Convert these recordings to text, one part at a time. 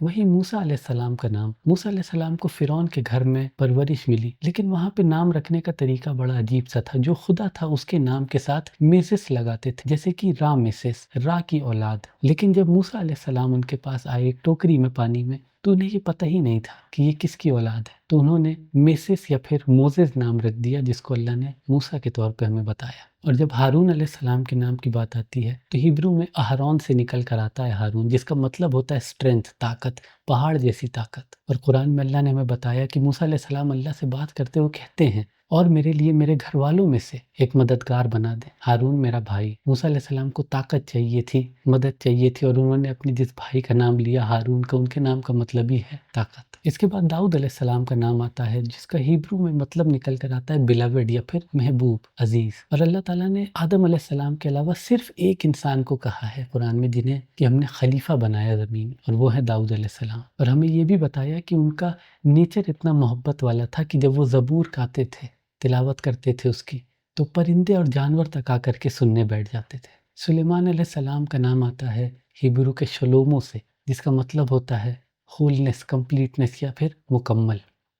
وہی موسیٰ علیہ السلام کا نام، موسیٰ علیہ السلام کو فرعون کے گھر میں پرورش ملی، لیکن وہاں پہ نام رکھنے کا طریقہ بڑا عجیب سا تھا۔ جو خدا تھا اس کے نام کے ساتھ میسس لگاتے تھے، جیسے کہ را میسس، را کی اولاد۔ لیکن جب موسیٰ علیہ السلام ان کے پاس آئے ایک ٹوکری میں پانی میں، تو انہیں یہ پتہ ہی نہیں تھا کہ یہ کس کی اولاد ہے، تو انہوں نے میسس یا پھر موزز نام رکھ دیا، جس کو اللہ نے موسیٰ کے طور پہ ہمیں بتایا۔ اور جب ہارون علیہ السلام کے نام کی بات آتی ہے تو ہیبرو میں اہرون سے نکل کر آتا ہے ہارون، جس کا مطلب ہوتا ہے اسٹرینتھ، طاقت، پہاڑ جیسی طاقت۔ اور قرآن میں اللہ نے ہمیں بتایا کہ موسیٰ علیہ السلام اللہ سے بات کرتے ہوئے کہتے ہیں، اور میرے لیے میرے گھر والوں میں سے ایک مددگار بنا دیں، ہارون میرا بھائی۔ موسیٰ علیہ السلام کو طاقت چاہیے تھی، مدد چاہیے تھی، اور انہوں نے اپنے جس بھائی کا نام لیا ہارون کا، ان کے نام کا مطلب ہی ہے طاقت۔ اس کے بعد داؤد علیہ السلام کا نام آتا ہے، جس کا ہیبرو میں مطلب نکل کر آتا ہے بیلاوڈ یا پھر محبوب، عزیز۔ اور اللہ تعالیٰ نے آدم علیہ السلام کے علاوہ صرف ایک انسان کو کہا ہے قرآن میں جنہیں کہ ہم نے خلیفہ بنایا زمین میں، اور وہ ہے داؤد علیہ السلام۔ اور ہمیں یہ بھی بتایا کہ ان کا نیچر اتنا محبت والا تھا کہ جب وہ زبور گاتے تھے، تلاوت کرتے تھے اس کی، تو پرندے اور جانور تک آ کر کے سننے بیٹھ جاتے تھے۔ سلیمان علیہ السلام کا نام آتا ہے ہیبرو کے شلوموں سے، جس کا مطلب ہوتا ہے ہولنس، کمپلیٹنس یا پھر مکمل۔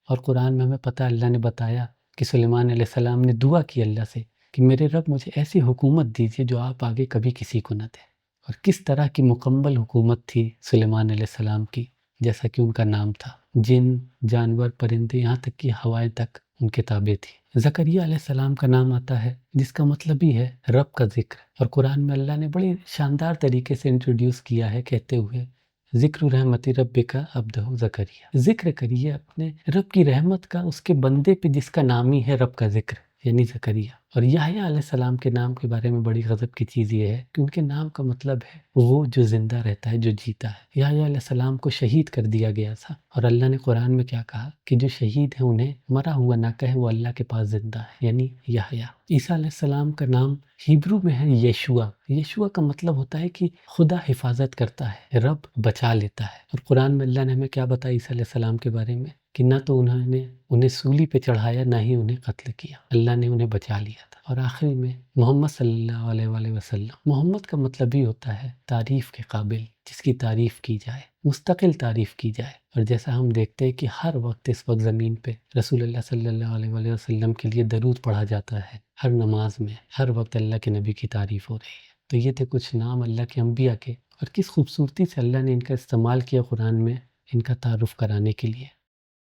اور قرآن میں ہمیں پتہ اللہ نے بتایا کہ سلیمان علیہ السلام نے دعا کی اللہ سے کہ میرے رب مجھے ایسی حکومت دیجیے جو آپ آگے کبھی کسی کو نہ دیں۔ اور کس طرح کی مکمل حکومت تھی سلیمان علیہ السلام کی، جیسا کہ ان کا نام تھا، جن، جانور، پرندے، یہاں تک کہ ہوائیں تک ان کے تابع تھی۔ زکریا علیہ السلام کا نام آتا ہے، جس کا مطلب ہی ہے رب کا ذکر۔ اور قرآن میں اللہ نے بڑی شاندار طریقے سے انٹروڈیوس کیا ہے، کہتے ہوئے ذکر رحمت ربک عبدہ زکریا، ذکر کریے اپنے رب کی رحمت کا اس کے بندے پہ جس کا نام ہی ہے رب کا ذکر، یعنی زکریا۔ اور یحییٰ علیہ السلام کے نام کے بارے میں بڑی غضب کی چیز یہ ہے کہ ان کے نام کا مطلب ہے وہ جو زندہ رہتا ہے، جو جیتا ہے۔ یحییٰ علیہ السلام کو شہید کر دیا گیا تھا، اور اللہ نے قرآن میں کیا کہا کہ جو شہید ہیں انہیں مرا ہوا نہ کہے، وہ اللہ کے پاس زندہ ہے، یعنی یحییٰ۔ عیسیٰ علیہ السلام کا نام ہیبرو میں ہے یشوع۔ یشوع کا مطلب ہوتا ہے کہ خدا حفاظت کرتا ہے، رب بچا لیتا ہے۔ اور قرآن میں اللہ نے ہمیں کیا بتایا عیسیٰ علیہ السلام کے بارے میں کہ نہ تو انہوں نے انہیں سولی پہ چڑھایا، نہ ہی انہیں قتل کیا، اللہ نے انہیں بچا لیا تھا۔ اور آخر میں محمد صلی اللہ علیہ وآلہ وسلم، محمد کا مطلب ہی ہوتا ہے تعریف کے قابل، جس کی تعریف کی جائے، مستقل تعریف کی جائے۔ اور جیسا ہم دیکھتے ہیں کہ ہر وقت اس وقت زمین پہ رسول اللہ صلی اللہ علیہ وآلہ وسلم کے لیے درود پڑھا جاتا ہے، ہر نماز میں ہر وقت اللہ کے نبی کی تعریف ہو رہی ہے۔ تو یہ تھے کچھ نام اللہ کے انبیاء کے، اور کس خوبصورتی سے اللہ نے ان کا استعمال کیا قرآن میں ان کا تعارف کرانے کے لیے۔